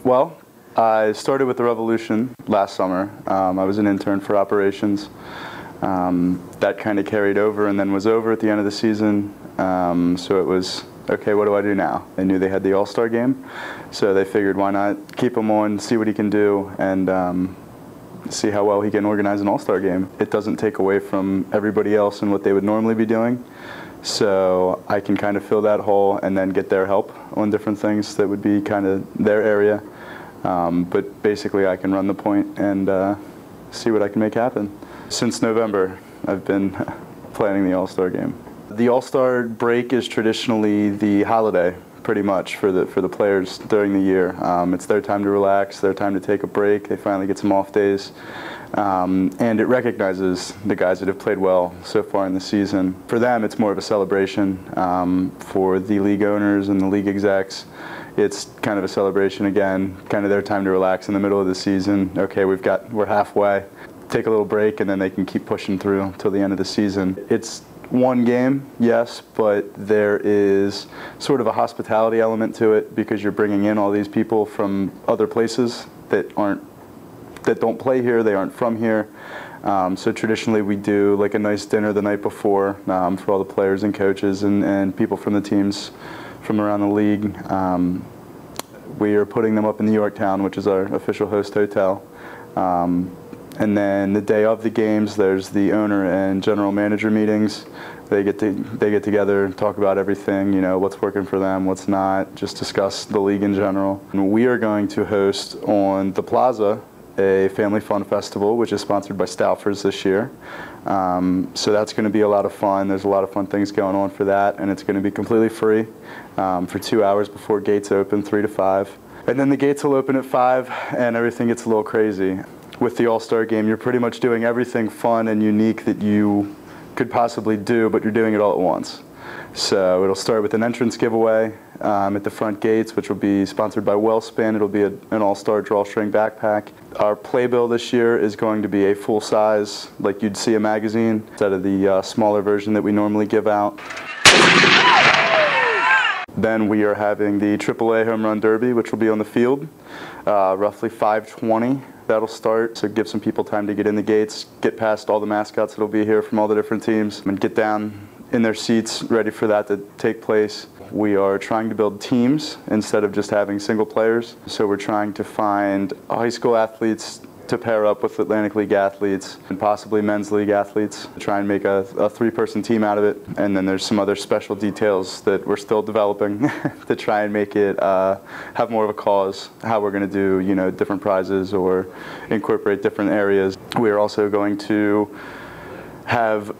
Well, I started with the Revolution last summer. I was an intern for operations. That kind of carried over and then was over at the end of the season. So it was, okay, what do I do now? They knew they had the All-Star game, so they figured why not keep him on, see what he can do, and see how well he can organize an All-Star game. It doesn't take away from everybody else and what they would normally be doing. So I can kind of fill that hole and then get their help on different things that would be kind of their area. But basically I can run the point and see what I can make happen. Since November, I've been planning the All-Star game. The All-Star break is traditionally the holiday, pretty much, for the players during the year. It's their time to relax, their time to take a break. They finally get some off days. And it recognizes the guys that have played well so far in the season. For them, it's more of a celebration. For the league owners and the league execs, it's kind of a celebration again, kind of their time to relax in the middle of the season. Okay, we're halfway. Take a little break, and then they can keep pushing through till the end of the season. It's one game, yes, but there is sort of a hospitality element to it because you're bringing in all these people from other places that don't play here, they aren't from here. So traditionally we do like a nice dinner the night before for all the players and coaches and people from the teams from around the league. We are putting them up in the Yorktown, which is our official host hotel. And then the day of the games, there's the owner and general manager meetings. They get together, talk about everything, you know, what's working for them, what's not, just discuss the league in general. And we are going to host on the Plaza a Family Fun Festival, which is sponsored by Stouffer's this year. So that's going to be a lot of fun. There's a lot of fun things going on for that, and it's going to be completely free for 2 hours before gates open, 3 to 5. And then the gates will open at 5, and everything gets a little crazy. With the All-Star game, you're pretty much doing everything fun and unique that you could possibly do, but you're doing it all at once. So it'll start with an entrance giveaway at the front gates, which will be sponsored by Wellspin. It'll be an All-Star drawstring backpack. Our playbill this year is going to be a full size, like you'd see a magazine, instead of the smaller version that we normally give out. Then we are having the AAA Home Run Derby, which will be on the field, roughly 5:20. That'll start, so give some people time to get in the gates, get past all the mascots that'll be here from all the different teams, and get down in their seats ready for that to take place. We are trying to build teams instead of just having single players. So we're trying to find high school athletes to pair up with Atlantic League athletes and possibly men's league athletes to try and make a 3-person team out of it. And then there's some other special details that we're still developing to try and make it have more of a cause, how we're going to do, you know, different prizes or incorporate different areas. We are also going to have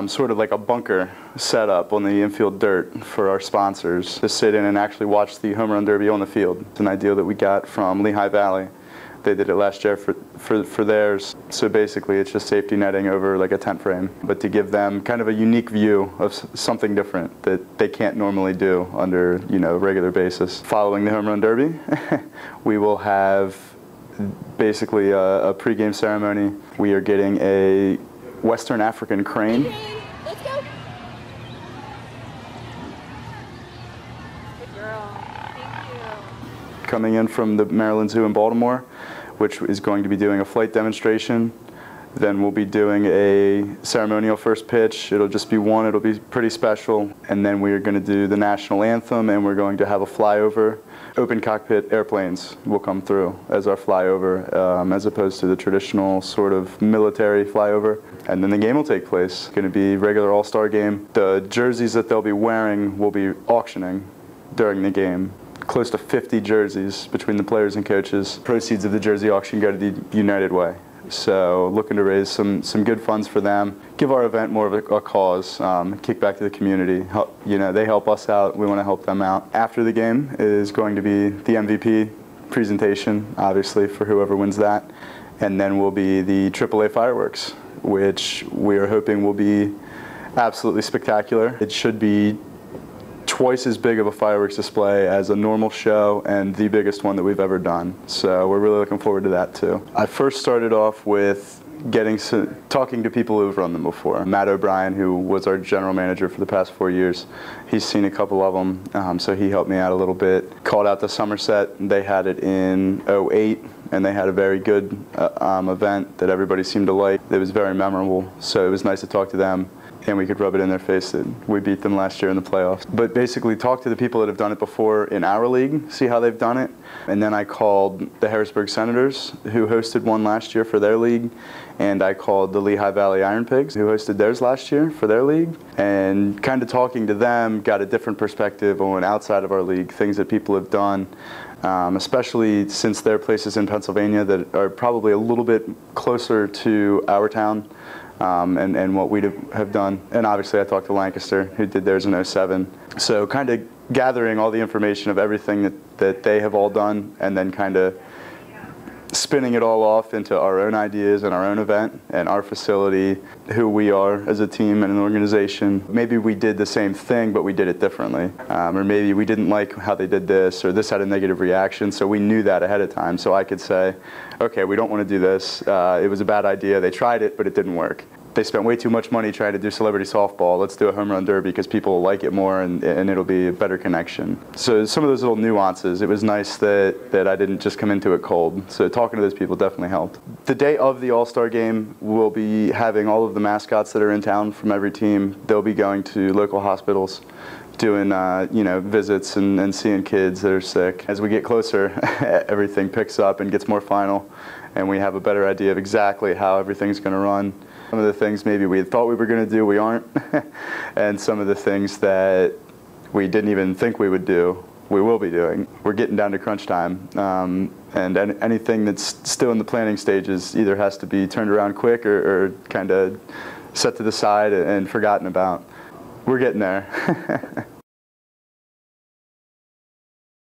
sort of like a bunker set up on the infield dirt for our sponsors to sit in and actually watch the home run derby on the field. It's an idea that we got from Lehigh Valley. They did it last year for theirs. So basically it's just safety netting over like a tent frame, but to give them kind of a unique view of something different that they can't normally do under, you know, regular basis. Following the home run derby, we will have basically a pregame ceremony. We are getting a Western African crane. Let's go. Good girl. Thank you. Coming in from the Maryland Zoo in Baltimore, which is going to be doing a flight demonstration. Then we'll be doing a ceremonial first pitch. It'll just be one, it'll be pretty special. And then we are going to do the national anthem, and we're going to have a flyover. Open cockpit airplanes will come through as our flyover, as opposed to the traditional sort of military flyover. And then the game will take place. It's going to be regular all-star game. The jerseys that they'll be wearing will be auctioning during the game. Close to 50 jerseys between the players and coaches. Proceeds of the jersey auction go to the United Way. So looking to raise some good funds for them, give our event more of a cause, kick back to the community. You know, they help us out, we want to help them out. After the game is going to be the MVP presentation, obviously, for whoever wins that. And then will be the AAA fireworks, which we are hoping will be absolutely spectacular. It should be twice as big of a fireworks display as a normal show and the biggest one that we've ever done. So we're really looking forward to that too. I first started off with talking to people who've run them before. Matt O'Brien, who was our general manager for the past 4 years, he's seen a couple of them, so he helped me out a little bit. Called out to Somerset. They had it in '08, and they had a very good event that everybody seemed to like. It was very memorable, so it was nice to talk to them. And we could rub it in their face that we beat them last year in the playoffs. But basically talk to the people that have done it before in our league, see how they've done it. And then I called the Harrisburg Senators, who hosted one last year for their league. And I called the Lehigh Valley Iron Pigs, who hosted theirs last year for their league. And kind of talking to them got a different perspective on outside of our league, things that people have done. Especially since their places in Pennsylvania that are probably a little bit closer to our town. And what we have done. And obviously I talked to Lancaster, who did theirs in '07. So kind of gathering all the information of everything that they have all done, and then kind of spinning it all off into our own ideas and our own event and our facility, who we are as a team and an organization. Maybe we did the same thing, but we did it differently. Or maybe we didn't like how they did this, or this had a negative reaction, so we knew that ahead of time. So I could say, okay, we don't want to do this. It was a bad idea. They tried it, but it didn't work. They spent way too much money trying to do celebrity softball. Let's do a home run derby because people like it more, and it'll be a better connection. So some of those little nuances, it was nice that I didn't just come into it cold. So talking to those people definitely helped. The day of the All-Star game, we'll be having all of the mascots that are in town from every team. They'll be going to local hospitals, doing visits and seeing kids that are sick. As we get closer, everything picks up and gets more final, and we have a better idea of exactly how everything's going to run. Some of the things maybe we thought we were going to do, we aren't. And some of the things that we didn't even think we would do, we will be doing. We're getting down to crunch time. And anything that's still in the planning stages either has to be turned around quick or kind of set to the side and forgotten about. We're getting there.